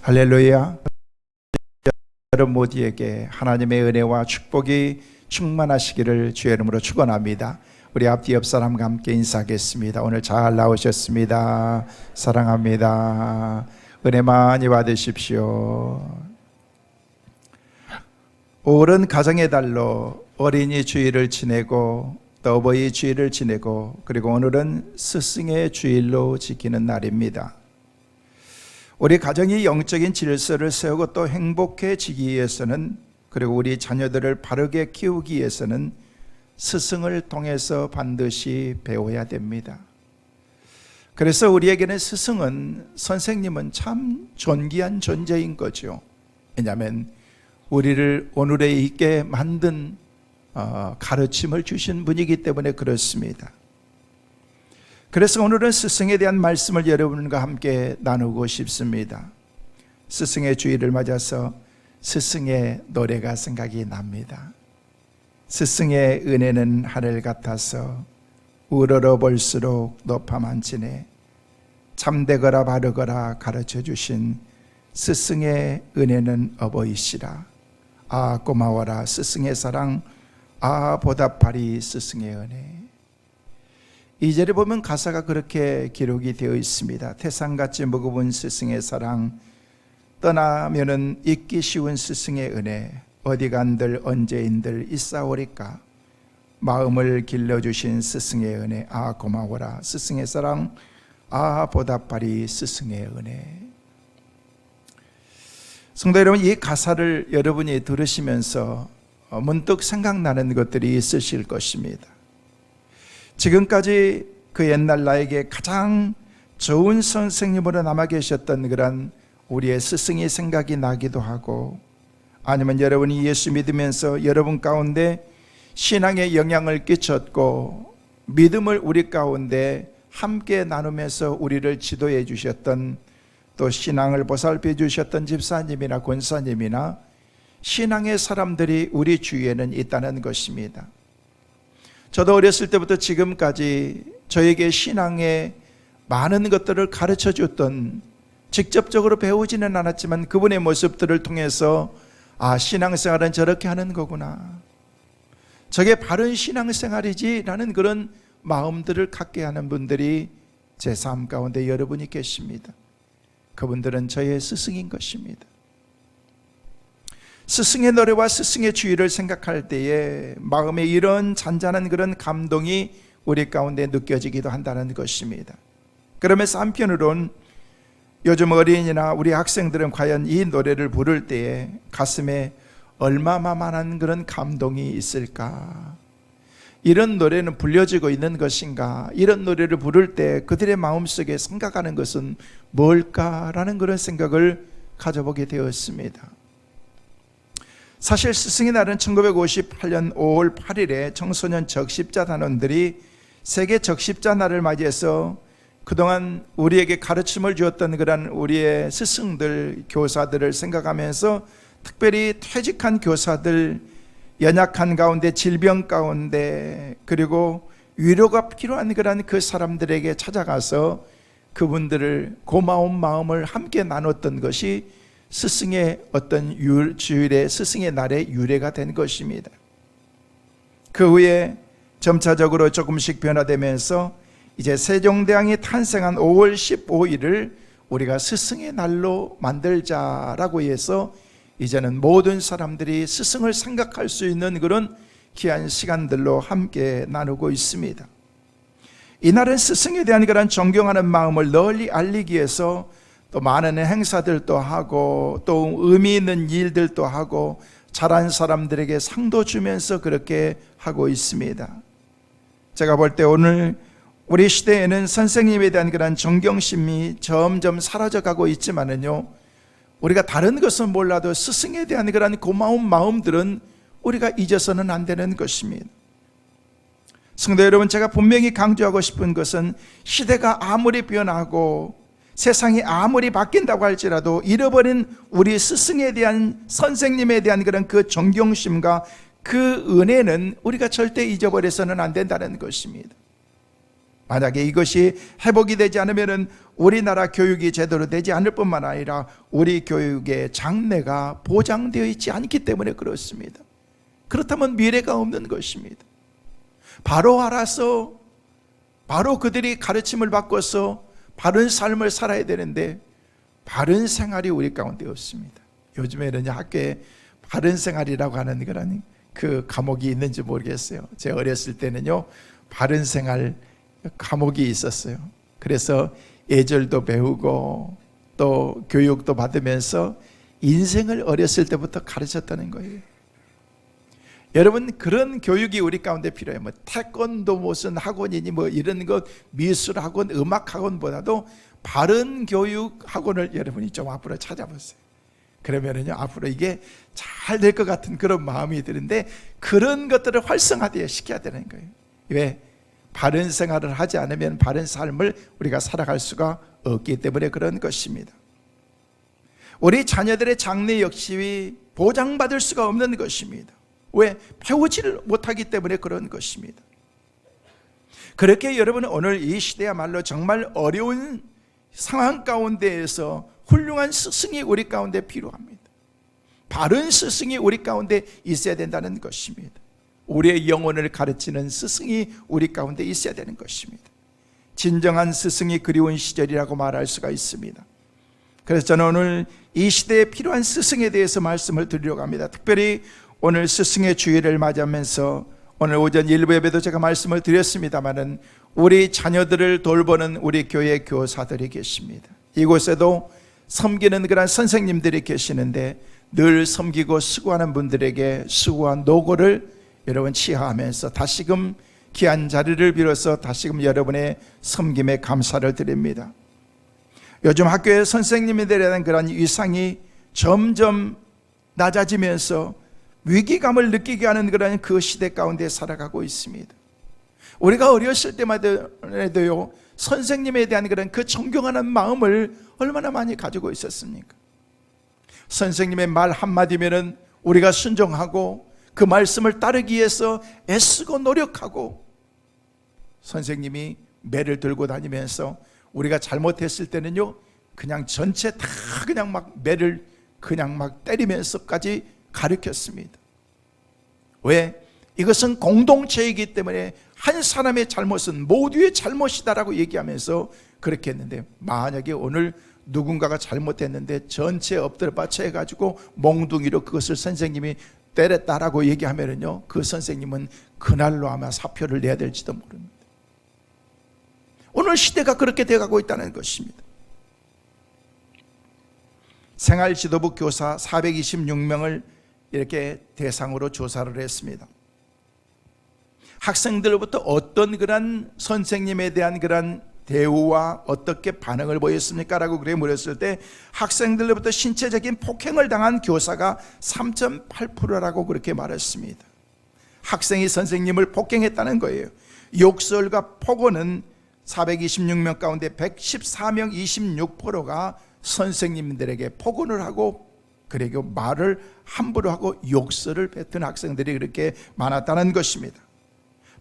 할렐루야. 여러분 모두에게 하나님의 은혜와 축복이 충만하시기를 주의 이름으로 축원합니다. 우리 앞뒤 옆 사람과 함께 인사하겠습니다. 오늘 잘 나오셨습니다. 사랑합니다. 은혜 많이 받으십시오. 5월은 가정의 달로 어린이 주일을 지내고 또 어버이 주일을 지내고 그리고 오늘은 스승의 주일로 지키는 날입니다. 우리 가정이 영적인 질서를 세우고 또 행복해지기 위해서는, 그리고 우리 자녀들을 바르게 키우기 위해서는 스승을 통해서 반드시 배워야 됩니다. 그래서 우리에게는 스승은, 선생님은 참 존귀한 존재인 거죠. 왜냐하면 우리를 오늘에 있게 만든 가르침을 주신 분이기 때문에 그렇습니다. 그래서 오늘은 스승에 대한 말씀을 여러분과 함께 나누고 싶습니다. 스승의 주일을 맞아서 스승의 노래가 생각이 납니다. 스승의 은혜는 하늘 같아서 우러러 볼수록 높아만치네. 참되거라 바르거라 가르쳐 주신 스승의 은혜는 어버이시라. 아 고마워라 스승의 사랑, 아 보답하리 스승의 은혜. 2절에 보면 가사가 그렇게 기록이 되어 있습니다. 태산같이 무거운 스승의 사랑, 떠나면은 잊기 쉬운 스승의 은혜, 어디 간들 언제인들 있사오리까. 마음을 길러주신 스승의 은혜, 아 고마워라 스승의 사랑, 아 보답하리 스승의 은혜. 성도 여러분, 이 가사를 여러분이 들으시면서 문득 생각나는 것들이 있으실 것입니다. 지금까지 그 옛날 나에게 가장 좋은 선생님으로 남아 계셨던 그런 우리의 스승이 생각이 나기도 하고, 아니면 여러분이 예수 믿으면서 여러분 가운데 신앙에 영향을 끼쳤고 믿음을 우리 가운데 함께 나누면서 우리를 지도해 주셨던, 또 신앙을 보살펴 주셨던 집사님이나 권사님이나 신앙의 사람들이 우리 주위에는 있다는 것입니다. 저도 어렸을 때부터 지금까지 저에게 신앙의 많은 것들을 가르쳐 줬던, 직접적으로 배우지는 않았지만 그분의 모습들을 통해서 아 신앙생활은 저렇게 하는 거구나, 저게 바른 신앙생활이지 라는 그런 마음들을 갖게 하는 분들이 제 삶 가운데 여러분이 계십니다. 그분들은 저의 스승인 것입니다. 스승의 노래와 스승의 주의를 생각할 때에 마음에 이런 잔잔한 그런 감동이 우리 가운데 느껴지기도 한다는 것입니다. 그러면서 한편으론 요즘 어린이나 우리 학생들은 과연 이 노래를 부를 때에 가슴에 얼마만한 그런 감동이 있을까? 이런 노래는 불려지고 있는 것인가? 이런 노래를 부를 때 그들의 마음속에 생각하는 것은 뭘까라는 그런 생각을 가져보게 되었습니다. 사실 스승의 날은 1958년 5월 8일에 청소년 적십자 단원들이 세계 적십자 날을 맞이해서 그동안 우리에게 가르침을 주었던 그런 우리의 스승들, 교사들을 생각하면서 특별히 퇴직한 교사들, 연약한 가운데, 질병 가운데, 그리고 위로가 필요한 그런 그 사람들에게 찾아가서 그분들을 고마운 마음을 함께 나눴던 것이 스승의 어떤 주일의 스승의 날의 유래가 된 것입니다. 그 후에 점차적으로 조금씩 변화되면서 이제 세종대왕이 탄생한 5월 15일을 우리가 스승의 날로 만들자라고 해서 이제는 모든 사람들이 스승을 생각할 수 있는 그런 귀한 시간들로 함께 나누고 있습니다. 이날은 스승에 대한 그런 존경하는 마음을 널리 알리기 위해서 또 많은 행사들도 하고 또 의미 있는 일들도 하고 잘한 사람들에게 상도 주면서 그렇게 하고 있습니다. 제가 볼 때 오늘 우리 시대에는 선생님에 대한 그런 존경심이 점점 사라져가고 있지만은요, 우리가 다른 것은 몰라도 스승에 대한 그런 고마운 마음들은 우리가 잊어서는 안 되는 것입니다. 성도 여러분, 제가 분명히 강조하고 싶은 것은 시대가 아무리 변하고 세상이 아무리 바뀐다고 할지라도 잃어버린 우리 스승에 대한, 선생님에 대한 그런 그 존경심과 그 은혜는 우리가 절대 잊어버려서는 안 된다는 것입니다. 만약에 이것이 회복이 되지 않으면 우리나라 교육이 제대로 되지 않을 뿐만 아니라 우리 교육의 장래가 보장되어 있지 않기 때문에 그렇습니다. 그렇다면 미래가 없는 것입니다. 바로 알아서 바로 그들이 가르침을 받고서 바른 삶을 살아야 되는데 바른 생활이 우리 가운데 없습니다. 요즘에는 학교에 바른 생활이라고 하는 그런 그 과목이 있는지 모르겠어요. 제가 어렸을 때는요, 바른 생활 과목이 있었어요. 그래서 예절도 배우고 또 교육도 받으면서 인생을 어렸을 때부터 가르쳤다는 거예요. 여러분, 그런 교육이 우리 가운데 필요해요. 뭐 태권도 무슨 학원이니 뭐 이런 것, 미술 학원, 음악 학원보다도 바른 교육 학원을 여러분이 좀 앞으로 찾아보세요. 그러면은요, 앞으로 이게 잘 될 것 같은 그런 마음이 드는데 그런 것들을 활성화되어 시켜야 되는 거예요. 왜? 바른 생활을 하지 않으면 바른 삶을 우리가 살아갈 수가 없기 때문에 그런 것입니다. 우리 자녀들의 장래 역시 보장받을 수가 없는 것입니다. 왜? 배우지를 못하기 때문에 그런 것입니다. 그렇게 여러분은 오늘 이 시대야말로 정말 어려운 상황 가운데에서 훌륭한 스승이 우리 가운데 필요합니다. 바른 스승이 우리 가운데 있어야 된다는 것입니다. 우리의 영혼을 가르치는 스승이 우리 가운데 있어야 되는 것입니다. 진정한 스승이 그리운 시절이라고 말할 수가 있습니다. 그래서 저는 오늘 이 시대에 필요한 스승에 대해서 말씀을 드리려고 합니다. 특별히 오늘 스승의 주일을 맞이하면서 오늘 오전 일부 예배도 제가 말씀을 드렸습니다마는 우리 자녀들을 돌보는 우리 교회 교사들이 계십니다. 이곳에도 섬기는 그런 선생님들이 계시는데 늘 섬기고 수고하는 분들에게 수고한 노고를 여러분 치하하면서 다시금 귀한 자리를 빌어서 다시금 여러분의 섬김에 감사를 드립니다. 요즘 학교의 선생님에 대한 그런 위상이 점점 낮아지면서 위기감을 느끼게 하는 그런 그 시대 가운데 살아가고 있습니다. 우리가 어렸을 때마다도요, 선생님에 대한 그런 그 존경하는 마음을 얼마나 많이 가지고 있었습니까? 선생님의 말 한마디면은 우리가 순종하고 그 말씀을 따르기 위해서 애쓰고 노력하고, 선생님이 매를 들고 다니면서 우리가 잘못했을 때는요, 그냥 전체 다 그냥 막 매를 그냥 막 때리면서까지 가르쳤습니다. 왜? 이것은 공동체이기 때문에 한 사람의 잘못은 모두의 잘못이다라고 얘기하면서 그렇게 했는데, 만약에 오늘 누군가가 잘못했는데 전체 엎드려 받쳐 해가지고 몽둥이로 그것을 선생님이 때렸다라고 얘기하면은요, 그 선생님은 그날로 아마 사표를 내야 될지도 모릅니다. 오늘 시대가 그렇게 돼가고 있다는 것입니다. 생활지도부 교사 426명을 이렇게 대상으로 조사를 했습니다. 학생들로부터 어떤 그런 선생님에 대한 그런 대우와 어떻게 반응을 보였습니까? 라고 그래 물었을 때 학생들로부터 신체적인 폭행을 당한 교사가 3.8%라고 그렇게 말했습니다. 학생이 선생님을 폭행했다는 거예요. 욕설과 폭언은 426명 가운데 114명 26%가 선생님들에게 폭언을 하고, 그리고 말을 함부로 하고 욕설을 뱉은 학생들이 그렇게 많았다는 것입니다.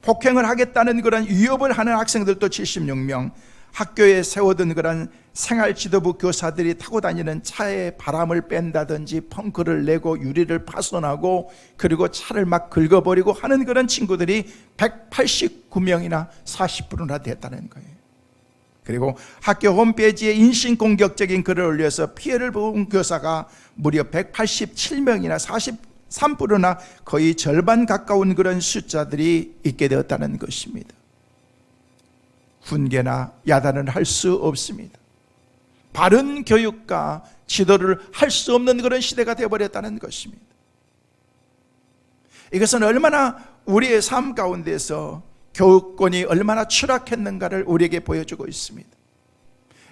폭행을 하겠다는 그런 위협을 하는 학생들도 76명, 학교에 세워둔 그런 생활지도부 교사들이 타고 다니는 차에 바람을 뺀다든지 펑크를 내고 유리를 파손하고 그리고 차를 막 긁어버리고 하는 그런 친구들이 189명이나 40%나 됐다는 거예요. 그리고 학교 홈페이지에 인신공격적인 글을 올려서 피해를 본 교사가 무려 187명이나 43%나 거의 절반 가까운 그런 숫자들이 있게 되었다는 것입니다. 훈계나 야단을 할 수 없습니다. 바른 교육과 지도를 할 수 없는 그런 시대가 되어버렸다는 것입니다. 이것은 얼마나 우리의 삶 가운데서 교육권이 얼마나 추락했는가를 우리에게 보여주고 있습니다.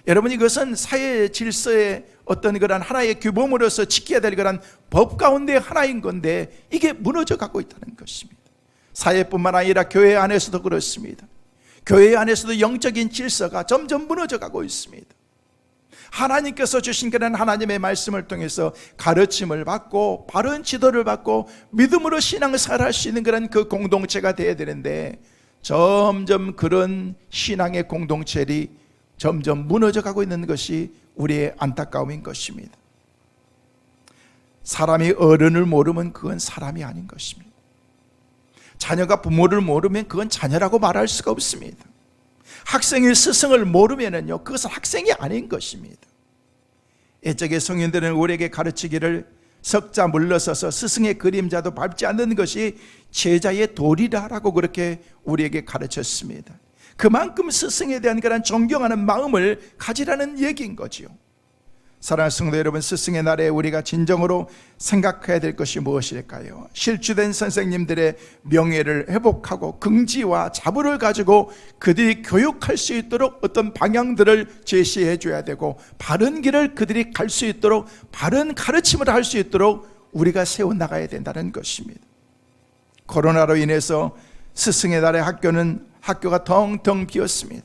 여러분, 이것은 사회 질서의 어떤 그런 하나의 규범으로서 지켜야 될 그런 법 가운데 하나인 건데 이게 무너져 가고 있다는 것입니다. 사회뿐만 아니라 교회 안에서도 그렇습니다. 교회 안에서도 영적인 질서가 점점 무너져 가고 있습니다. 하나님께서 주신 그런 하나님의 말씀을 통해서 가르침을 받고 바른 지도를 받고 믿음으로 신앙생활을 할 수 있는 그런 그 공동체가 되어야 되는데, 점점 그런 신앙의 공동체들이 점점 무너져가고 있는 것이 우리의 안타까움인 것입니다. 사람이 어른을 모르면 그건 사람이 아닌 것입니다. 자녀가 부모를 모르면 그건 자녀라고 말할 수가 없습니다. 학생이 스승을 모르면은요, 그것은 학생이 아닌 것입니다. 옛적의 성인들은 우리에게 가르치기를 석자 물러서서 스승의 그림자도 밟지 않는 것이 제자의 도리라라고 그렇게 우리에게 가르쳤습니다. 그만큼 스승에 대한 그런 존경하는 마음을 가지라는 얘기인 거지요. 사랑하는 성도 여러분, 스승의 날에 우리가 진정으로 생각해야 될 것이 무엇일까요? 실주된 선생님들의 명예를 회복하고 긍지와 자부를 가지고 그들이 교육할 수 있도록 어떤 방향들을 제시해 줘야 되고, 바른 길을 그들이 갈 수 있도록, 바른 가르침을 할 수 있도록 우리가 세워나가야 된다는 것입니다. 코로나로 인해서 스승의 날의 학교가 텅텅 비었습니다.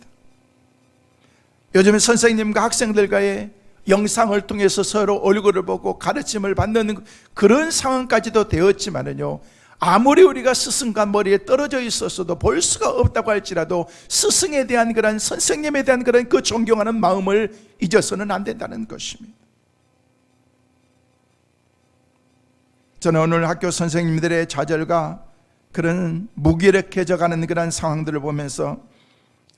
요즘 선생님과 학생들과의 영상을 통해서 서로 얼굴을 보고 가르침을 받는 그런 상황까지도 되었지만은요, 아무리 우리가 스승과 머리에 떨어져 있었어도 볼 수가 없다고 할지라도 스승에 대한 그런, 선생님에 대한 그런 그 존경하는 마음을 잊어서는 안 된다는 것입니다. 저는 오늘 학교 선생님들의 좌절과 그런 무기력해져 가는 그런 상황들을 보면서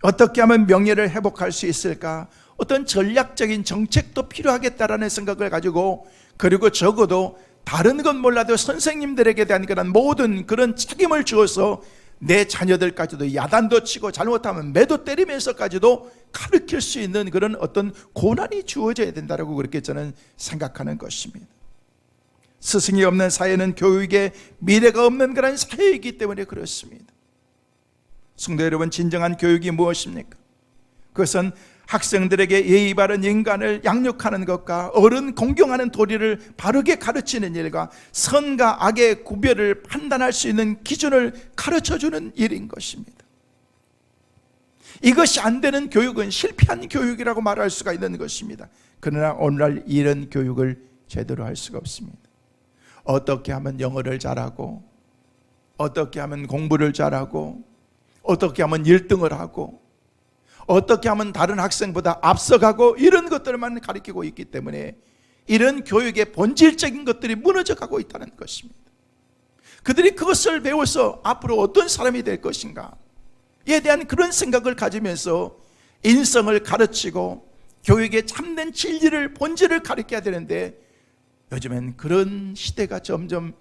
어떻게 하면 명예를 회복할 수 있을까, 어떤 전략적인 정책도 필요하겠다라는 생각을 가지고, 그리고 적어도 다른 건 몰라도 선생님들에게 대한 그런 모든 그런 책임을 주어서 내 자녀들까지도 야단도 치고 잘못하면 매도 때리면서까지도 가르칠 수 있는 그런 어떤 고난이 주어져야 된다고 그렇게 저는 생각하는 것입니다. 스승이 없는 사회는 교육에 미래가 없는 그런 사회이기 때문에 그렇습니다. 성도 여러분, 진정한 교육이 무엇입니까? 그것은 학생들에게 예의 바른 인간을 양육하는 것과 어른 공경하는 도리를 바르게 가르치는 일과 선과 악의 구별을 판단할 수 있는 기준을 가르쳐주는 일인 것입니다. 이것이 안 되는 교육은 실패한 교육이라고 말할 수가 있는 것입니다. 그러나 오늘날 이런 교육을 제대로 할 수가 없습니다. 어떻게 하면 영어를 잘하고, 어떻게 하면 공부를 잘하고, 어떻게 하면 1등을 하고, 어떻게 하면 다른 학생보다 앞서가고, 이런 것들만 가르치고 있기 때문에 이런 교육의 본질적인 것들이 무너져 가고 있다는 것입니다. 그들이 그것을 배워서 앞으로 어떤 사람이 될 것인가에 대한 그런 생각을 가지면서 인성을 가르치고 교육의 참된 진리를, 본질을 가르쳐야 되는데, 요즘엔 그런 시대가 점점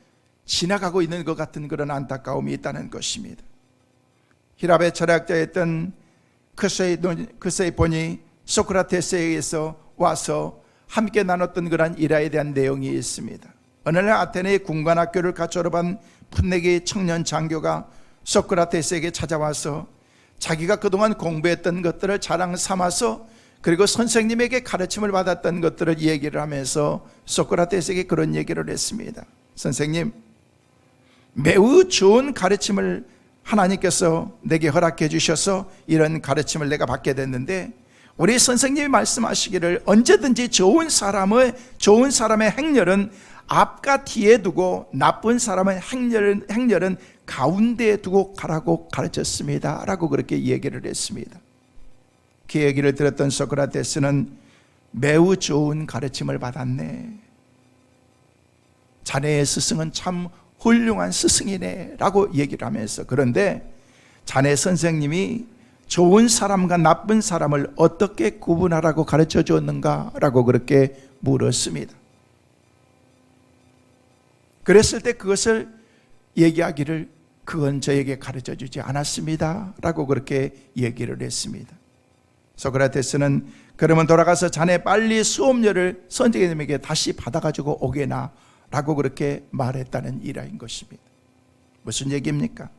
지나가고 있는 것 같은 그런 안타까움이 있다는 것입니다. 히랍의 철학자였던 크세이본이 소크라테스에 의해서 와서 함께 나눴던 그런 일화에 대한 내용이 있습니다. 어느 날 아테네의 군관학교를 갓 졸업한 풋내기 청년 장교가 소크라테스에게 찾아와서 자기가 그동안 공부했던 것들을 자랑 삼아서, 그리고 선생님에게 가르침을 받았던 것들을 얘기를 하면서 소크라테스에게 그런 얘기를 했습니다. 선생님, 매우 좋은 가르침을 하나님께서 내게 허락해 주셔서 이런 가르침을 내가 받게 됐는데, 우리 선생님이 말씀하시기를 언제든지 좋은 사람의 행렬은 앞과 뒤에 두고 나쁜 사람의 행렬은 가운데에 두고 가라고 가르쳤습니다 라고 그렇게 얘기를 했습니다. 그 얘기를 들었던 소크라테스는 매우 좋은 가르침을 받았네, 자네의 스승은 참 훌륭한 스승이네 라고 얘기를 하면서, 그런데 자네 선생님이 좋은 사람과 나쁜 사람을 어떻게 구분하라고 가르쳐 줬는가 라고 그렇게 물었습니다. 그랬을 때 그것을 얘기하기를 그건 저에게 가르쳐 주지 않았습니다 라고 그렇게 얘기를 했습니다. 소크라테스는 그러면 돌아가서 자네 빨리 수업료를 선생님에게 다시 받아가지고 오게나 라고 그렇게 말했다는 일화인 것입니다. 무슨 얘기입니까?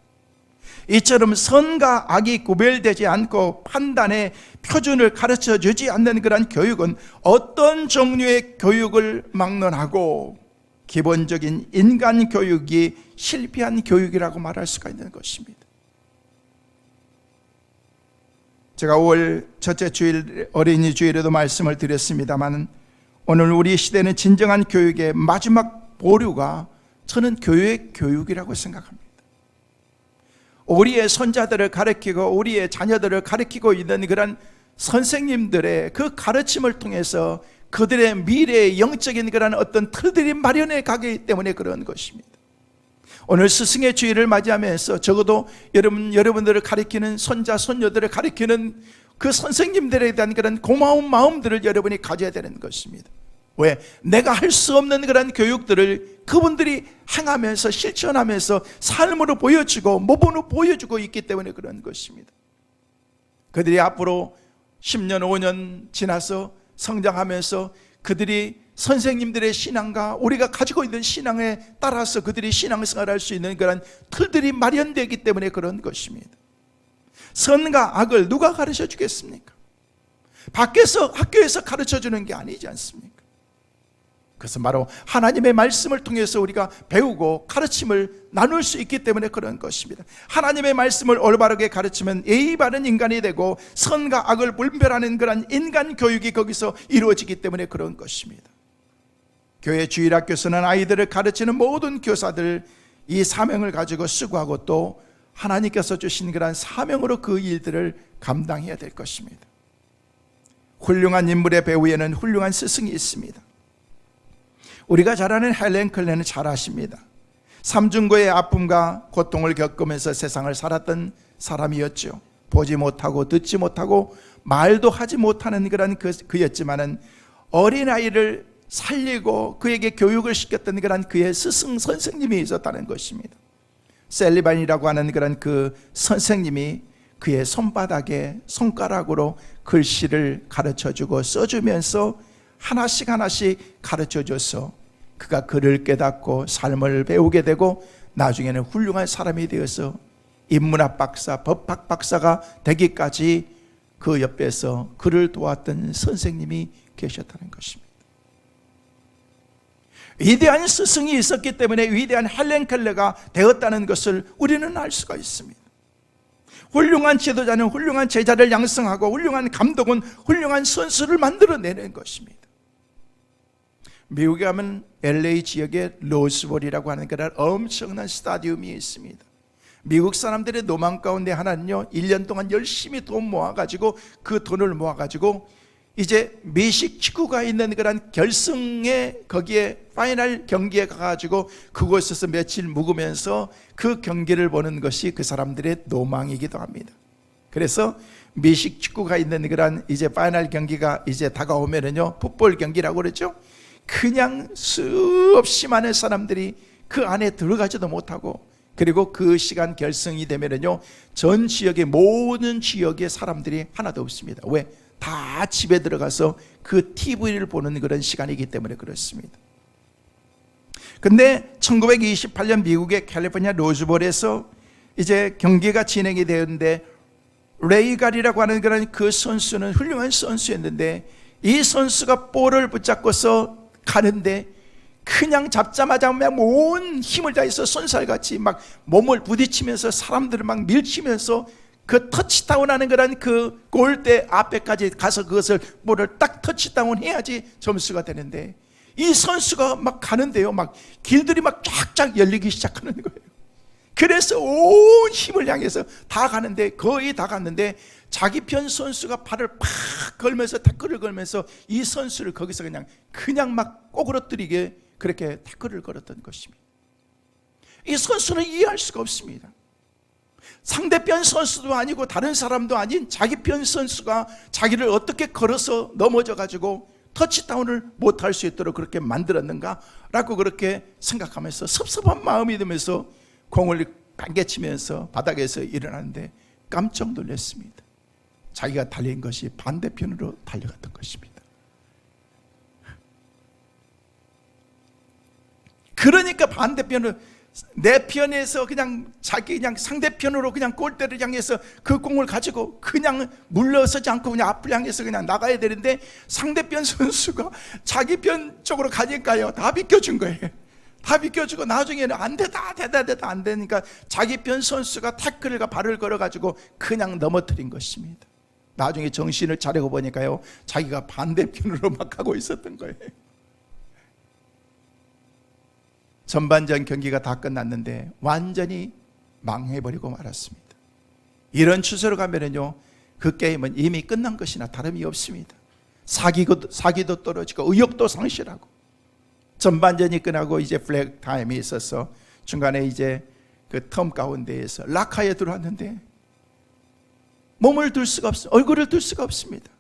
이처럼 선과 악이 구별되지 않고 판단의 표준을 가르쳐 주지 않는 그런 교육은 어떤 종류의 교육을 막론하고 기본적인 인간 교육이 실패한 교육이라고 말할 수가 있는 것입니다. 제가 5월 첫째 주일 어린이 주일에도 말씀을 드렸습니다만, 오늘 우리 시대는 진정한 교육의 마지막 보류가 저는 교회의 교육이라고 생각합니다. 우리의 손자들을 가르치고 우리의 자녀들을 가르치고 있는 그런 선생님들의 그 가르침을 통해서 그들의 미래의 영적인 그런 어떤 틀들이 마련해 가기 때문에 그런 것입니다. 오늘 스승의 주일을 맞이하면서 적어도 여러분들을 가르치는 손자, 손녀들을 가르치는 그 선생님들에 대한 그런 고마운 마음들을 여러분이 가져야 되는 것입니다. 왜? 내가 할 수 없는 그런 교육들을 그분들이 행하면서 실천하면서 삶으로 보여주고 모범으로 보여주고 있기 때문에 그런 것입니다. 그들이 앞으로 10년, 5년 지나서 성장하면서 그들이 선생님들의 신앙과 우리가 가지고 있는 신앙에 따라서 그들이 신앙생활을 할 수 있는 그런 틀들이 마련되기 때문에 그런 것입니다. 선과 악을 누가 가르쳐 주겠습니까? 밖에서 학교에서 가르쳐 주는 게 아니지 않습니까? 그것은 바로 하나님의 말씀을 통해서 우리가 배우고 가르침을 나눌 수 있기 때문에 그런 것입니다. 하나님의 말씀을 올바르게 가르치면 예의 바른 인간이 되고 선과 악을 분별하는 그런 인간 교육이 거기서 이루어지기 때문에 그런 것입니다. 교회 주일학교에서는 아이들을 가르치는 모든 교사들 이 사명을 가지고 수고하고 또 하나님께서 주신 그런 사명으로 그 일들을 감당해야 될 것입니다. 훌륭한 인물의 배후에는 훌륭한 스승이 있습니다. 우리가 잘 아는 헬렌 켈러는 잘 아십니다. 삼중고의 아픔과 고통을 겪으면서 세상을 살았던 사람이었죠. 보지 못하고 듣지 못하고 말도 하지 못하는 그런 그였지만은 어린아이를 살리고 그에게 교육을 시켰던 그런 그의 스승 선생님이 있었다는 것입니다. 셀리반이라고 하는 그런 그 선생님이 그의 손바닥에 손가락으로 글씨를 가르쳐주고 써주면서 하나씩 하나씩 가르쳐줘서 그가 글을 깨닫고 삶을 배우게 되고 나중에는 훌륭한 사람이 되어서 인문학 박사, 법학 박사가 되기까지 그 옆에서 그를 도왔던 선생님이 계셨다는 것입니다. 위대한 스승이 있었기 때문에 위대한 헬렌 켈러가 되었다는 것을 우리는 알 수가 있습니다. 훌륭한 지도자는 훌륭한 제자를 양성하고 훌륭한 감독은 훌륭한 선수를 만들어내는 것입니다. 미국에 가면 LA 지역에 로스볼이라고 하는 그런 엄청난 스타디움이 있습니다. 미국 사람들의 노망 가운데 하나는요, 1년 동안 열심히 돈 모아가지고 그 돈을 모아가지고 이제 미식 축구가 있는 그런 결승에 거기에 파이널 경기에 가가지고 그곳에서 며칠 묵으면서 그 경기를 보는 것이 그 사람들의 노망이기도 합니다. 그래서 미식 축구가 있는 그런 이제 파이널 경기가 이제 다가오면은요, 풋볼 경기라고 그러죠. 그냥 수없이 많은 사람들이 그 안에 들어가지도 못하고 그리고 그 시간 결승이 되면은요, 전 지역의 모든 지역의 사람들이 하나도 없습니다. 왜? 다 집에 들어가서 그 TV를 보는 그런 시간이기 때문에 그렇습니다. 근데 1928년 미국의 캘리포니아 로즈볼에서 이제 경기가 진행이 되었는데 레이 갈이라고 하는 그런 그 선수는 훌륭한 선수였는데 이 선수가 볼을 붙잡고서 가는데 그냥 잡자마자 그냥 온 힘을 다해서 손살같이 막 몸을 부딪히면서 사람들을 막 밀치면서 그 터치다운하는 그런 그 골대 앞에까지 가서 그것을 볼을 딱 터치다운 해야지 점수가 되는데 이 선수가 막 가는데요, 막 길들이 막 쫙쫙 열리기 시작하는 거예요. 그래서 온 힘을 향해서 다 가는데 거의 다 갔는데 자기 편 선수가 발을 팍 걸면서 태클을 걸면서 이 선수를 거기서 그냥 막 꼬그러뜨리게 그렇게 태클을 걸었던 것입니다. 이 선수는 이해할 수가 없습니다. 상대편 선수도 아니고 다른 사람도 아닌 자기 편 선수가 자기를 어떻게 걸어서 넘어져 가지고 터치다운을 못할 수 있도록 그렇게 만들었는가 라고 그렇게 생각하면서 섭섭한 마음이 들면서 공을 반개치면서 바닥에서 일어나는데 깜짝 놀랐습니다. 자기가 달린 것이 반대편으로 달려갔던 것입니다. 그러니까 반대편으로 내 편에서 그냥 자기 그냥 상대편으로 그냥 골대를 향해서 그 공을 가지고 그냥 물러서지 않고 그냥 앞을 향해서 그냥 나가야 되는데 상대편 선수가 자기 편 쪽으로 가니까요, 다 비껴준 거예요. 다 비껴주고 나중에는 안 되다 안 되니까 자기 편 선수가 태클과 발을 걸어가지고 그냥 넘어뜨린 것입니다. 나중에 정신을 차리고 보니까요, 자기가 반대편으로 막 가고 있었던 거예요. 전반전 경기가 다 끝났는데 완전히 망해버리고 말았습니다. 이런 추세로 가면은요, 그 게임은 이미 끝난 것이나 다름이 없습니다. 사기도 떨어지고 의욕도 상실하고 전반전이 끝나고 이제 플래그 타임이 있어서 중간에 이제 그 텀 가운데에서 라카에 들어왔는데 몸을 들 수가 없습니다. 얼굴을 들 수가 없습니다.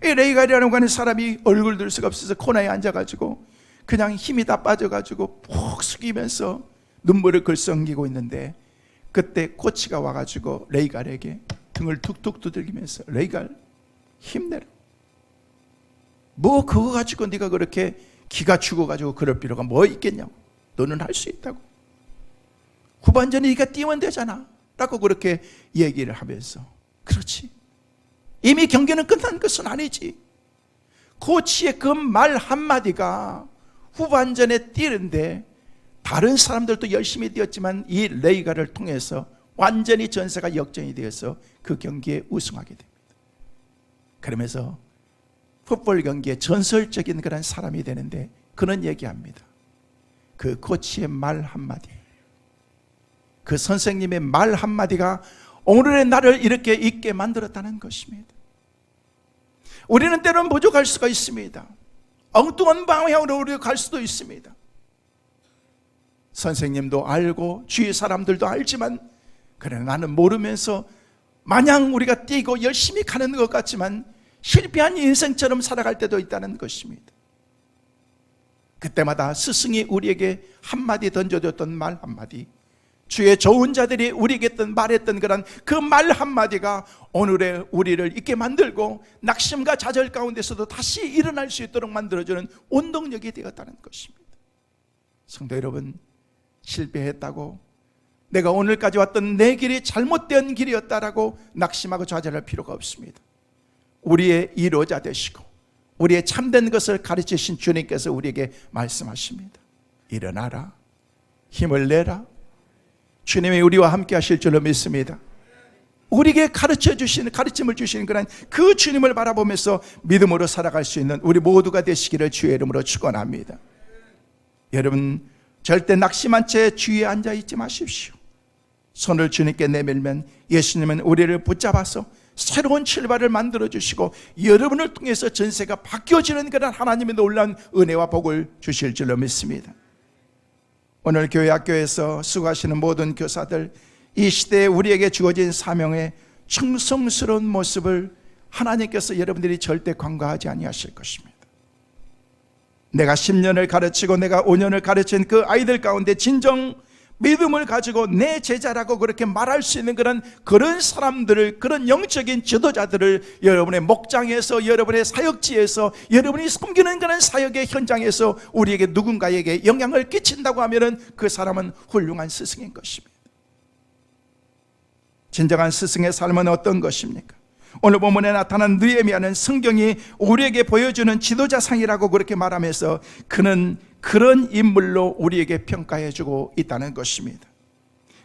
이 레이갈이라는 하는 사람이 얼굴 들 수가 없어서 코너에 앉아가지고 그냥 힘이 다 빠져가지고 푹 숙이면서 눈물을 글썽이고 있는데, 그때 코치가 와가지고 레이갈에게 등을 툭툭 두들기면서 레이갈 힘내라. 뭐 그거 가지고 네가 그렇게 기가 죽어가지고 그럴 필요가 뭐 있겠냐고. 너는 할 수 있다고. 후반전에 네가 뛰면 되잖아 라고 그렇게 얘기를 하면서, 그렇지, 이미 경기는 끝난 것은 아니지. 코치의 그 말 한마디가 후반전에 뛰는데 다른 사람들도 열심히 뛰었지만 이 레이가를 통해서 완전히 전세가 역전이 되어서 그 경기에 우승하게 됩니다. 그러면서 풋볼 경기에 전설적인 그런 사람이 되는데, 그는 얘기합니다. 그 코치의 말 한마디, 그 선생님의 말 한마디가 오늘의 나를 이렇게 있게 만들었다는 것입니다. 우리는 때로는 부족할 수가 있습니다. 엉뚱한 방향으로 우리가 갈 수도 있습니다. 선생님도 알고 주위 사람들도 알지만, 그래 나는 모르면서 마냥 우리가 뛰고 열심히 가는 것 같지만 실패한 인생처럼 살아갈 때도 있다는 것입니다. 그때마다 스승이 우리에게 한마디 던져줬던 말 한마디, 주의 좋은 자들이 우리에게 말했던 그런 그 말 한마디가 오늘의 우리를 있게 만들고 낙심과 좌절 가운데서도 다시 일어날 수 있도록 만들어주는 원동력이 되었다는 것입니다. 성도 여러분, 실패했다고 내가 오늘까지 왔던 내 길이 잘못된 길이었다라고 낙심하고 좌절할 필요가 없습니다. 우리의 이로자 되시고 우리의 참된 것을 가르치신 주님께서 우리에게 말씀하십니다. 일어나라, 힘을 내라. 주님이 우리와 함께 하실 줄로 믿습니다. 우리에게 가르침을 주시는 그런 그 주님을 바라보면서 믿음으로 살아갈 수 있는 우리 모두가 되시기를 주의 이름으로 축원합니다. 여러분, 절대 낙심한 채 주위에 앉아 있지 마십시오. 손을 주님께 내밀면 예수님은 우리를 붙잡아서 새로운 출발을 만들어주시고 여러분을 통해서 전세가 바뀌어지는 그런 하나님의 놀라운 은혜와 복을 주실 줄로 믿습니다. 오늘 교회 학교에서 수고하시는 모든 교사들, 이 시대에 우리에게 주어진 사명의 충성스러운 모습을 하나님께서 여러분들이 절대 간과하지 아니하실 것입니다. 내가 10년을 가르치고 내가 5년을 가르친 그 아이들 가운데 진정 믿음을 가지고 내 제자라고 그렇게 말할 수 있는 그런 사람들을, 그런 영적인 지도자들을 여러분의 목장에서, 여러분의 사역지에서, 여러분이 섬기는 그런 사역의 현장에서 우리에게 누군가에게 영향을 끼친다고 하면은 그 사람은 훌륭한 스승인 것입니다. 진정한 스승의 삶은 어떤 것입니까? 오늘 본문에 나타난 느헤미야는 성경이 우리에게 보여주는 지도자상이라고 그렇게 말하면서 그는 그런 인물로 우리에게 평가해주고 있다는 것입니다.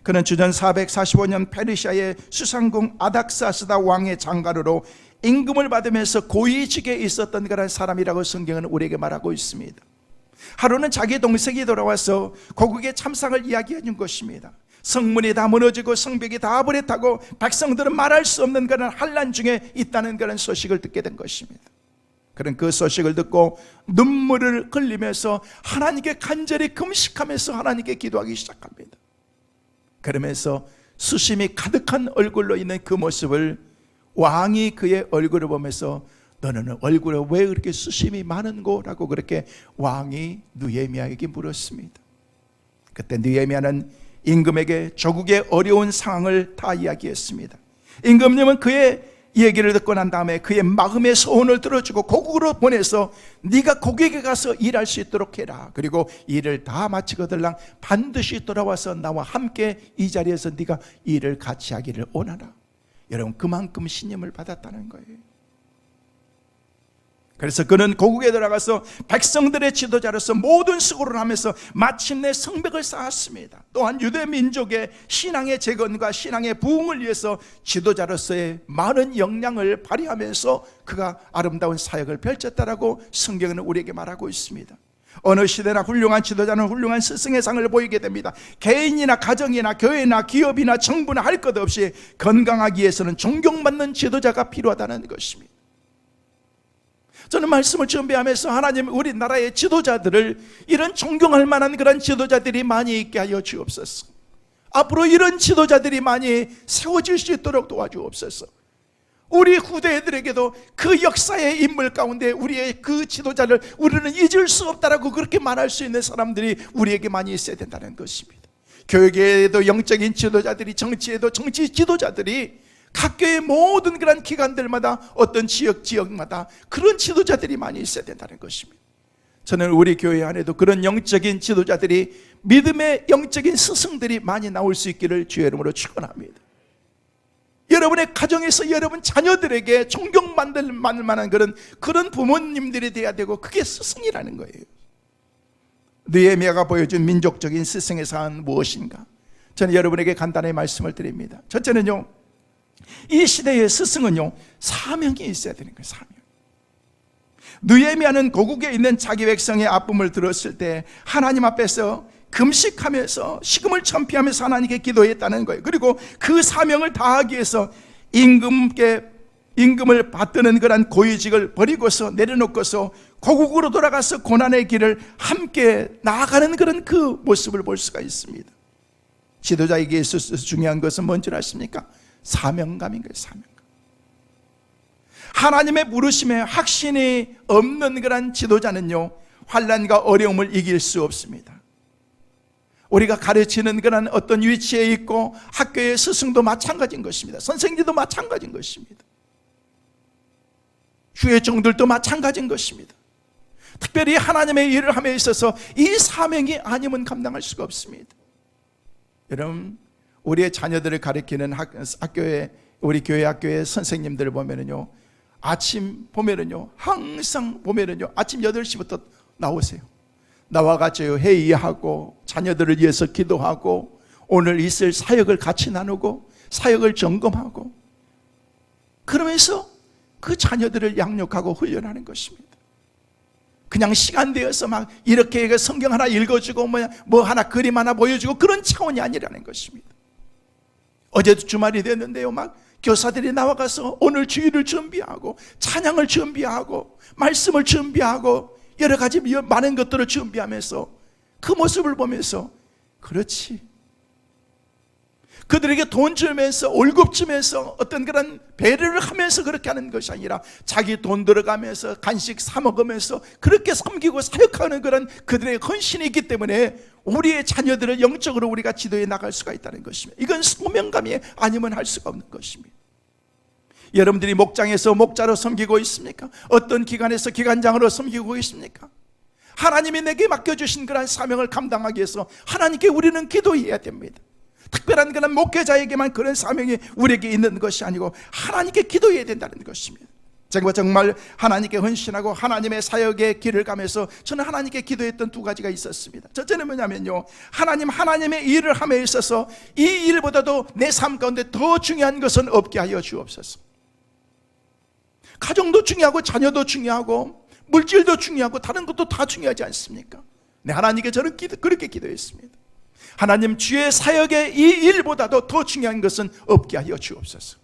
그는 주전 445년 페르시아의 수상궁 아닥사스다 왕의 장가로로 임금을 받으면서 고위직에 있었던 그런 사람이라고 성경은 우리에게 말하고 있습니다. 하루는 자기 동생이 돌아와서 고국의 참상을 이야기해 준 것입니다. 성문이 다 무너지고 성벽이 다 불에 타고 백성들은 말할 수 없는 그런 환난 중에 있다는 그런 소식을 듣게 된 것입니다. 그런 그 소식을 듣고 눈물을 흘리면서 하나님께 간절히 금식하면서 하나님께 기도하기 시작합니다. 그러면서 수심이 가득한 얼굴로 있는 그 모습을 왕이 그의 얼굴을 보면서 너는 얼굴에 왜 그렇게 수심이 많은고? 라고 그렇게 왕이 느헤미야에게 물었습니다. 그때 느헤미야는 임금에게 조국의 어려운 상황을 다 이야기했습니다. 임금님은 그의 얘기를 듣고 난 다음에 그의 마음의 소원을 들어주고 고국으로 보내서 네가 고국에 가서 일할 수 있도록 해라. 그리고 일을 다 마치거들랑 반드시 돌아와서 나와 함께 이 자리에서 네가 일을 같이 하기를 원하라. 여러분, 그만큼 신임을 받았다는 거예요. 그래서 그는 고국에 들어가서 백성들의 지도자로서 모든 수고를 하면서 마침내 성벽을 쌓았습니다. 또한 유대 민족의 신앙의 재건과 신앙의 부흥을 위해서 지도자로서의 많은 역량을 발휘하면서 그가 아름다운 사역을 펼쳤다라고 성경은 우리에게 말하고 있습니다. 어느 시대나 훌륭한 지도자는 훌륭한 스승의 상을 보이게 됩니다. 개인이나 가정이나 교회나 기업이나 정부나 할 것 없이 건강하기 위해서는 존경받는 지도자가 필요하다는 것입니다. 저는 말씀을 준비하면서 하나님 우리나라의 지도자들을 이런 존경할 만한 그런 지도자들이 많이 있게 하여 주옵소서. 앞으로 이런 지도자들이 많이 세워질 수 있도록 도와주옵소서. 우리 후대들에게도 그 역사의 인물 가운데 우리의 그 지도자를 우리는 잊을 수 없다라고 그렇게 말할 수 있는 사람들이 우리에게 많이 있어야 된다는 것입니다. 교육에도 영적인 지도자들이, 정치에도 정치 지도자들이, 각 교회 모든 그런 기관들마다 어떤 지역마다 그런 지도자들이 많이 있어야 된다는 것입니다. 저는 우리 교회 안에도 그런 영적인 지도자들이, 믿음의 영적인 스승들이 많이 나올 수 있기를 주의 이름으로 축원합니다. 여러분의 가정에서 여러분 자녀들에게 존경받을 만한 그런 부모님들이 돼야 되고, 그게 스승이라는 거예요. 느헤미야가 보여준 민족적인 스승의 사은 무엇인가? 저는 여러분에게 간단히 말씀을 드립니다. 첫째는요, 이 시대의 스승은요, 사명이 있어야 되는 거예요. 사명. 느헤미야는 고국에 있는 자기 백성의 아픔을 들었을 때 하나님 앞에서 금식하면서 식음을 천피하면서 하나님께 기도했다는 거예요. 그리고 그 사명을 다하기 위해서 임금을 받드는 그런 고위직을 버리고서 내려놓고서 고국으로 돌아가서 고난의 길을 함께 나아가는 그런 그 모습을 볼 수가 있습니다. 지도자에게 있어서 중요한 것은 뭔지 아십니까? 사명감인 거예요. 사명감. 하나님의 부르심에 확신이 없는 그런 지도자는요, 환난과 어려움을 이길 수 없습니다. 우리가 가르치는 그런 어떤 위치에 있고, 학교의 스승도 마찬가지인 것입니다. 선생님도 마찬가지인 것입니다. 주의종들도 마찬가지인 것입니다. 특별히 하나님의 일을 함에 있어서 이 사명이 아니면 감당할 수가 없습니다. 여러분, 우리의 자녀들을 가르치는 학교에, 우리 교회 학교의 선생님들을 보면은요, 아침 보면은요, 항상 보면은요, 아침 8시부터 나오세요. 나와가지고 회의하고 자녀들을 위해서 기도하고 오늘 있을 사역을 같이 나누고 사역을 점검하고, 그러면서 그 자녀들을 양육하고 훈련하는 것입니다. 그냥 시간 되어서 막 이렇게 성경 하나 읽어주고 뭐 하나 그림 하나 보여주고 그런 차원이 아니라는 것입니다. 어제도 주말이 됐는데요, 막 교사들이 나와가서 오늘 주일을 준비하고 찬양을 준비하고 말씀을 준비하고 여러 가지 많은 것들을 준비하면서 그 모습을 보면서, 그렇지, 그들에게 돈 주면서 월급 주면서 어떤 그런 배려를 하면서 그렇게 하는 것이 아니라 자기 돈 들어가면서 간식 사 먹으면서 그렇게 섬기고 사역하는 그런 그들의 헌신이 있기 때문에 우리의 자녀들을 영적으로 우리가 지도해 나갈 수가 있다는 것입니다. 이건 소명감이 아니면 할 수가 없는 것입니다. 여러분들이 목장에서 목자로 섬기고 있습니까? 어떤 기관에서 기관장으로 섬기고 있습니까? 하나님이 내게 맡겨주신 그런 사명을 감당하기 위해서 하나님께 우리는 기도해야 됩니다. 특별한 그런 목회자에게만 그런 사명이 우리에게 있는 것이 아니고 하나님께 기도해야 된다는 것입니다. 제가 정말 하나님께 헌신하고 하나님의 사역의 길을 가면서 저는 하나님께 기도했던 두 가지가 있었습니다. 첫째는 뭐냐면요, 하나님의 일을 함에 있어서 이 일보다도 내 삶 가운데 더 중요한 것은 없게 하여 주옵소서. 가정도 중요하고 자녀도 중요하고 물질도 중요하고 다른 것도 다 중요하지 않습니까? 네, 하나님께 저는 그렇게 기도했습니다. 하나님, 주의 사역의 이 일보다도 더 중요한 것은 없게 하여 주옵소서.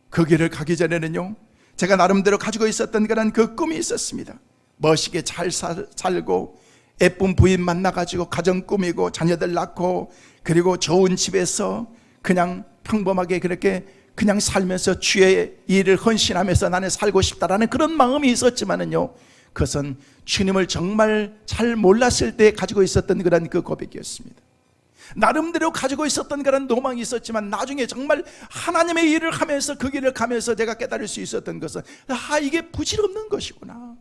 그 길을 가기 전에는요, 제가 나름대로 가지고 있었던 그런 그 꿈이 있었습니다. 멋있게 잘 살고 예쁜 부인 만나가지고 가정 꾸미고 자녀들 낳고 그리고 좋은 집에서 그냥 평범하게 그렇게 그냥 살면서 주의 일을 헌신하면서 나는 살고 싶다라는 그런 마음이 있었지만은요, 그것은 주님을 정말 잘 몰랐을 때 가지고 있었던 그런 그 고백이었습니다. 나름대로 가지고 있었던 그런 로망이 있었지만 나중에 정말 하나님의 일을 하면서 그 길을 가면서 제가 깨달을 수 있었던 것은 이게 부질없는 것이구나.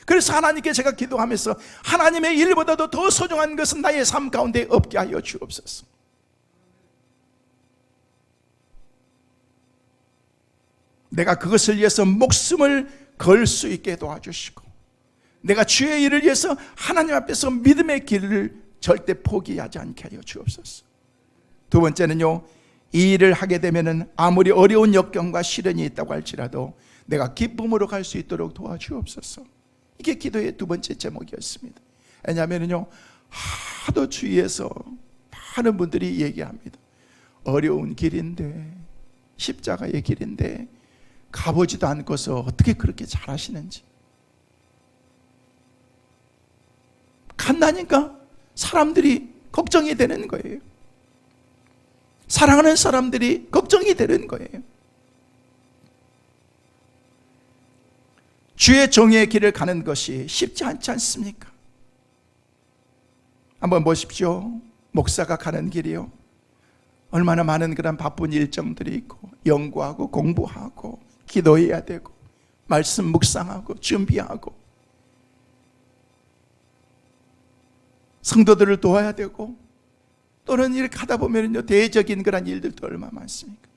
그래서 하나님께 제가 기도하면서 하나님의 일보다도 더 소중한 것은 나의 삶 가운데 없게 하여 주옵소서. 내가 그것을 위해서 목숨을 걸 수 있게 도와주시고, 내가 주의 일을 위해서 하나님 앞에서 믿음의 길을 절대 포기하지 않게 하여 주옵소서. 두 번째는요, 이 일을 하게 되면은 아무리 어려운 역경과 시련이 있다고 할지라도 내가 기쁨으로 갈 수 있도록 도와주옵소서. 이게 기도의 두 번째 제목이었습니다. 왜냐하면요, 하도 주위에서 많은 분들이 얘기합니다. 어려운 길인데, 십자가의 길인데 가보지도 않고서 어떻게 그렇게 잘하시는지. 간다니까 사람들이 걱정이 되는 거예요. 사랑하는 사람들이 걱정이 되는 거예요. 주의 정의의 길을 가는 것이 쉽지 않지 않습니까? 한번 보십시오. 목사가 가는 길이요, 얼마나 많은 그런 바쁜 일정들이 있고, 연구하고 공부하고 기도해야 되고 말씀 묵상하고 준비하고 성도들을 도와야 되고, 또는 이렇게 하다 보면요, 대적인 그런 일들도 얼마나 많습니까?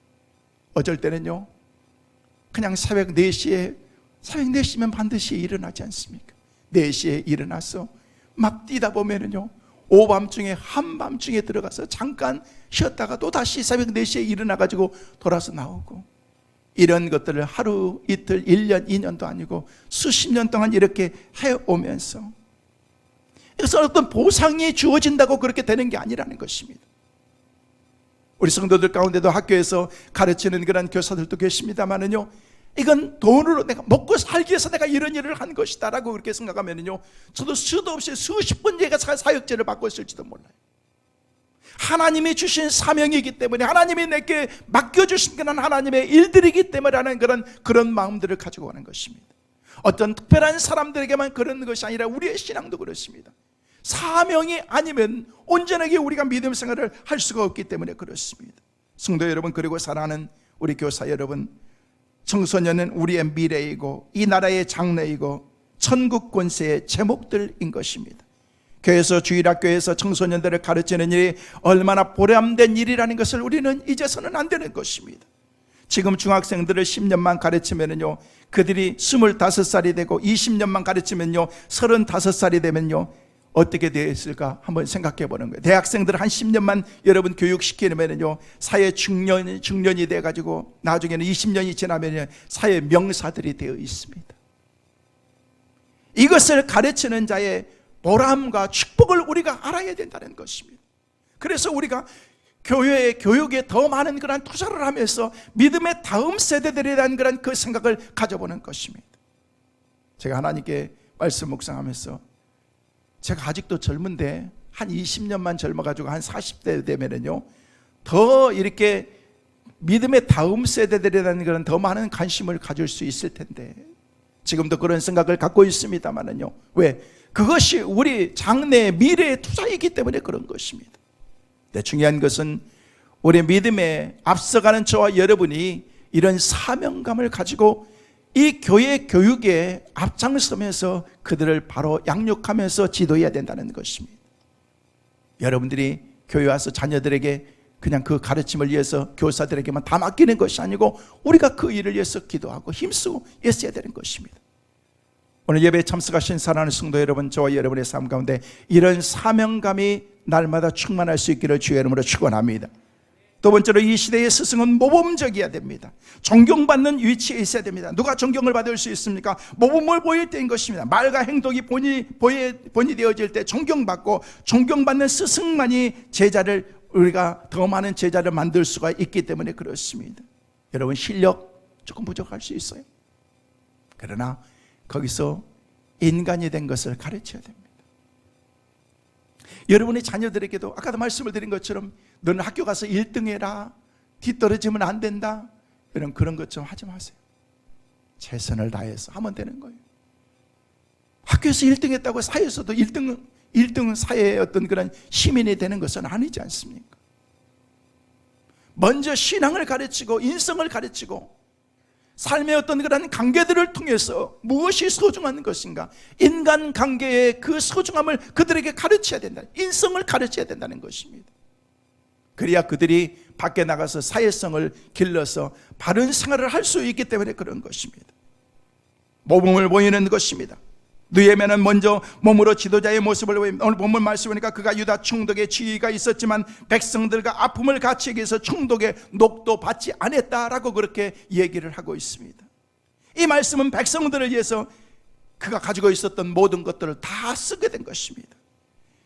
어쩔 때는요, 그냥 새벽 4시면 반드시 일어나지 않습니까? 4시에 일어나서 막 뛰다 보면요, 오밤중에 한밤중에 들어가서 잠깐 쉬었다가 또 다시 새벽 4시에 일어나가지고 돌아서 나오고, 이런 것들을 하루 이틀 1년 2년도 아니고 수십 년 동안 이렇게 해오면서, 그래서 어떤 보상이 주어진다고 그렇게 되는 게 아니라는 것입니다. 우리 성도들 가운데도 학교에서 가르치는 그런 교사들도 계십니다만은요, 이건 돈으로 내가 먹고 살기 위해서 내가 이런 일을 한 것이다 라고 그렇게 생각하면요, 저도 수도 없이 수십 번 제가 사역제를 받고 있을지도 몰라요. 하나님이 주신 사명이기 때문에, 하나님이 내게 맡겨주신 그런 하나님의 일들이기 때문에 하는 그런 마음들을 가지고 가는 것입니다. 어떤 특별한 사람들에게만 그런 것이 아니라 우리의 신앙도 그렇습니다. 사명이 아니면 온전하게 우리가 믿음 생활을 할 수가 없기 때문에 그렇습니다. 성도 여러분, 그리고 사랑하는 우리 교사 여러분, 청소년은 우리의 미래이고 이 나라의 장래이고 천국 권세의 제목들인 것입니다. 교회에서, 주일학교에서 청소년들을 가르치는 일이 얼마나 보람된 일이라는 것을 우리는 잊어서는 안 되는 것입니다. 지금 중학생들을 10년만 가르치면요, 그들이 25살이 되고 20년만 가르치면요, 35살이 되면요, 어떻게 되었을까 한번 생각해 보는 거예요. 대학생들 한 10년만 여러분 교육시키면요, 사회 중년이 돼가지고 나중에는 20년이 지나면 사회 명사들이 되어 있습니다. 이것을 가르치는 자의 보람과 축복을 우리가 알아야 된다는 것입니다. 그래서 우리가 교회의 교육에 더 많은 그런 투자를 하면서 믿음의 다음 세대들에 대한 그런 그 생각을 가져보는 것입니다. 제가 하나님께 말씀 묵상하면서, 제가 아직도 젊은데 한 20년만 젊어가지고 한 40대 되면은요, 더 이렇게 믿음의 다음 세대들에 대한 그런 더 많은 관심을 가질 수 있을 텐데, 지금도 그런 생각을 갖고 있습니다만은요, 왜? 그것이 우리 장래의 미래의 투자이기 때문에 그런 것입니다. 근데 중요한 것은 우리 믿음에 앞서가는 저와 여러분이 이런 사명감을 가지고 이 교회 교육에 앞장서면서 그들을 바로 양육하면서 지도해야 된다는 것입니다. 여러분들이 교회 와서 자녀들에게 그냥 그 가르침을 위해서 교사들에게만 다 맡기는 것이 아니고 우리가 그 일을 위해서 기도하고 힘쓰고 애써야 되는 것입니다. 오늘 예배에 참석하신 사랑하는 성도 여러분, 저와 여러분의 삶 가운데 이런 사명감이 날마다 충만할 수 있기를 주의 이름으로 축원합니다. 두 번째로, 이 시대의 스승은 모범적이어야 됩니다. 존경받는 위치에 있어야 됩니다. 누가 존경을 받을 수 있습니까? 모범을 보일 때인 것입니다. 말과 행동이 본이 되어질 때 존경받고, 존경받는 스승만이 제자를, 우리가 더 많은 제자를 만들 수가 있기 때문에 그렇습니다. 여러분, 실력 조금 부족할 수 있어요. 그러나 거기서 인간이 된 것을 가르쳐야 됩니다. 여러분의 자녀들에게도 아까도 말씀을 드린 것처럼, 너는 학교 가서 1등 해라, 뒤떨어지면 안 된다, 이런 그런 것 좀 하지 마세요. 최선을 다해서 하면 되는 거예요. 학교에서 1등 했다고 사회에서도 1등 사회의 어떤 그런 시민이 되는 것은 아니지 않습니까? 먼저 신앙을 가르치고 인성을 가르치고 삶의 어떤 그런 관계들을 통해서 무엇이 소중한 것인가, 인간관계의 그 소중함을 그들에게 가르쳐야 된다, 인성을 가르쳐야 된다는 것입니다. 그래야 그들이 밖에 나가서 사회성을 길러서 바른 생활을 할 수 있기 때문에 그런 것입니다. 모범을 보이는 것입니다. 느헤미야는 먼저 몸으로 지도자의 모습을 보입니다. 오늘 본문 말씀 보니까 그가 유다 총독의 지위가 있었지만 백성들과 아픔을 같이 해서 총독의 녹도 받지 않았다라고 그렇게 얘기를 하고 있습니다. 이 말씀은 백성들을 위해서 그가 가지고 있었던 모든 것들을 다 쓰게 된 것입니다.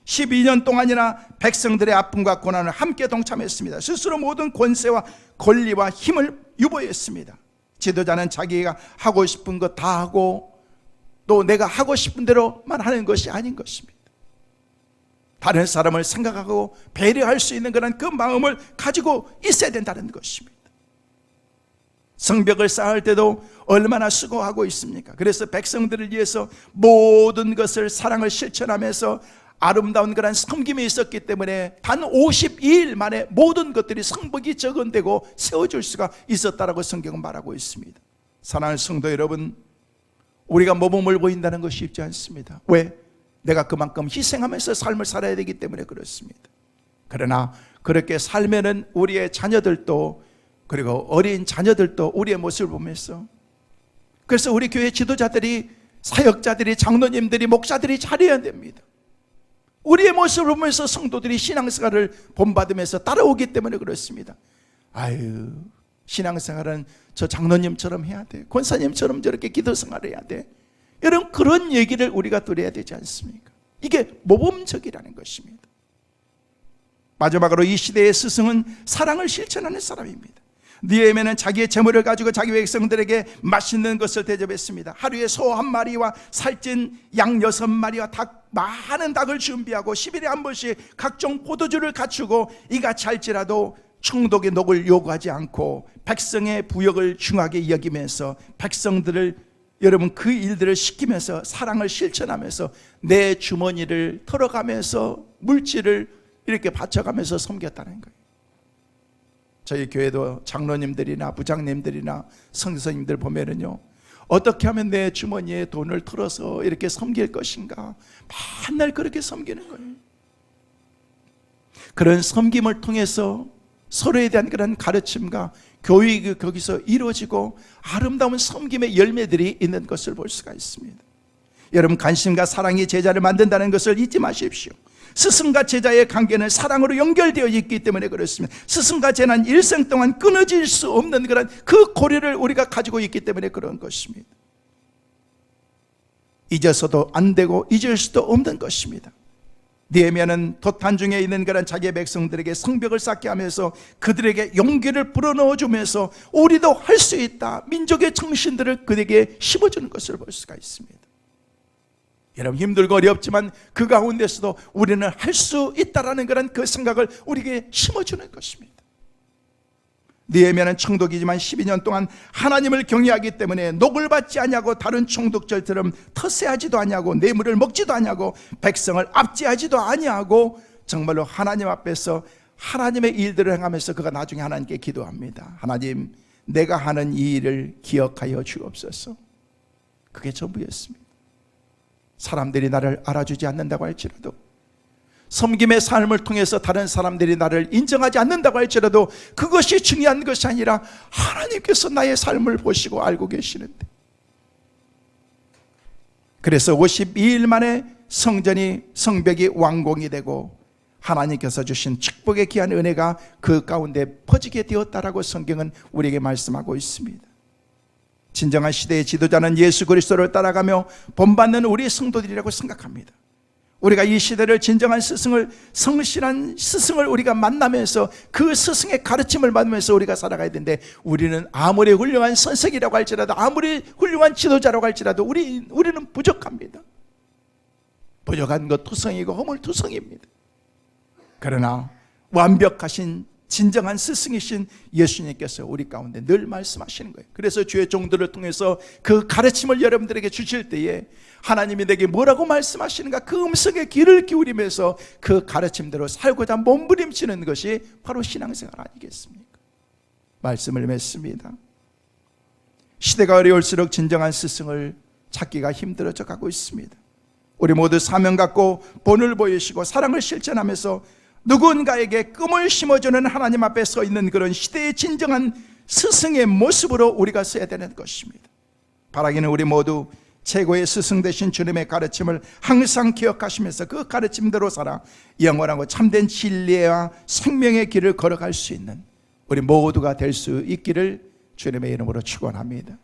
12년 동안이나 백성들의 아픔과 고난을 함께 동참했습니다. 스스로 모든 권세와 권리와 힘을 유보했습니다. 지도자는 자기가 하고 싶은 것 다 하고 또 내가 하고 싶은 대로만 하는 것이 아닌 것입니다. 다른 사람을 생각하고 배려할 수 있는 그런 그 마음을 가지고 있어야 된다는 것입니다. 성벽을 쌓을 때도 얼마나 수고하고 있습니까? 그래서 백성들을 위해서 모든 것을 사랑을 실천하면서 아름다운 그런 섬김이 있었기 때문에 단 52일 만에 모든 것들이 성벽이 적은되고 세워질 수가 있었다라고 성경은 말하고 있습니다. 사랑하는 성도 여러분, 우리가 모범을 보인다는 것이 쉽지 않습니다. 왜? 내가 그만큼 희생하면서 삶을 살아야 되기 때문에 그렇습니다. 그러나 그렇게 살면은 우리의 자녀들도, 그리고 어린 자녀들도 우리의 모습을 보면서, 그래서 우리 교회 지도자들이, 사역자들이, 장로님들이, 목사들이 잘해야 됩니다. 우리의 모습을 보면서 성도들이 신앙생활을 본받으면서 따라오기 때문에 그렇습니다. 아유, 신앙생활은 저 장로님처럼 해야 돼, 권사님처럼 저렇게 기도생활을 해야 돼, 여러분, 그런 얘기를 우리가 들어야 되지 않습니까? 이게 모범적이라는 것입니다. 마지막으로 이 시대의 스승은 사랑을 실천하는 사람입니다. 느헤미야는 자기의 재물을 가지고 자기 백성들에게 맛있는 것을 대접했습니다. 하루에 소 1마리와 살찐 양 6마리와 닭, 많은 닭을 준비하고 10일에 한 번씩 각종 포도주를 갖추고 이같이 할지라도 총독의 녹을 요구하지 않고 백성의 부역을 중하게 여기면서 백성들을, 여러분, 그 일들을 시키면서 사랑을 실천하면서 내 주머니를 털어가면서 물질을 이렇게 바쳐가면서 섬겼다는 거예요. 저희 교회도 장로님들이나 부장님들이나 성서님들 보면은요, 어떻게 하면 내 주머니에 돈을 털어서 이렇게 섬길 것인가, 맨날 그렇게 섬기는 거예요. 그런 섬김을 통해서 서로에 대한 그런 가르침과 교육이 거기서 이루어지고 아름다운 섬김의 열매들이 있는 것을 볼 수가 있습니다. 여러분, 관심과 사랑이 제자를 만든다는 것을 잊지 마십시오. 스승과 제자의 관계는 사랑으로 연결되어 있기 때문에 그렇습니다. 스승과 제자는 일생 동안 끊어질 수 없는 그런 그 고리를 우리가 가지고 있기 때문에 그런 것입니다. 잊어서도 안 되고 잊을 수도 없는 것입니다. 느헤미야는 도탄 중에 있는 그런 자기의 백성들에게 성벽을 쌓게 하면서 그들에게 용기를 불어넣어 주면서 우리도 할 수 있다, 민족의 정신들을 그들에게 심어주는 것을 볼 수가 있습니다. 여러분, 힘들고 어렵지만 그 가운데서도 우리는 할 수 있다라는 그런 그 생각을 우리에게 심어주는 것입니다. 느헤미야는 총독이지만 12년 동안 하나님을 경외하기 때문에 녹을 받지 않냐고, 다른 총독들처럼 텃세하지도 않냐고, 뇌물을 먹지도 않냐고, 백성을 압제하지도 아니하고 정말로 하나님 앞에서 하나님의 일들을 행하면서 그가 나중에 하나님께 기도합니다. 하나님, 내가 하는 이 일을 기억하여 주옵소서. 그게 전부였습니다. 사람들이 나를 알아주지 않는다고 할지라도, 섬김의 삶을 통해서 다른 사람들이 나를 인정하지 않는다고 할지라도 그것이 중요한 것이 아니라 하나님께서 나의 삶을 보시고 알고 계시는데, 그래서 52일 만에 성벽이 완공이 되고 하나님께서 주신 축복의 귀한 은혜가 그 가운데 퍼지게 되었다라고 성경은 우리에게 말씀하고 있습니다. 진정한 시대의 지도자는 예수 그리스도를 따라가며 본받는 우리 성도들이라고 생각합니다. 우리가 이 시대를 진정한 스승을, 성실한 스승을 우리가 만나면서 그 스승의 가르침을 받으면서 우리가 살아가야 되는데, 우리는 아무리 훌륭한 선생이라고 할지라도, 아무리 훌륭한 지도자라고 할지라도 우리는 부족합니다. 부족한 것 투성이고 허물투성입니다. 그러나 완벽하신 진정한 스승이신 예수님께서 우리 가운데 늘 말씀하시는 거예요. 그래서 주의 종들을 통해서 그 가르침을 여러분들에게 주실 때에 하나님이 내게 뭐라고 말씀하시는가, 그 음성에 귀를 기울이면서 그 가르침대로 살고자 몸부림치는 것이 바로 신앙생활 아니겠습니까? 말씀을 맺습니다. 시대가 어려울수록 진정한 스승을 찾기가 힘들어져 가고 있습니다. 우리 모두 사명 갖고 본을 보이시고 사랑을 실천하면서 누군가에게 꿈을 심어주는 하나님 앞에 서 있는 그런 시대의 진정한 스승의 모습으로 우리가 서야 되는 것입니다. 바라기는 우리 모두 최고의 스승 되신 주님의 가르침을 항상 기억하시면서 그 가르침대로 살아 영원하고 참된 진리와 생명의 길을 걸어갈 수 있는 우리 모두가 될 수 있기를 주님의 이름으로 축원합니다.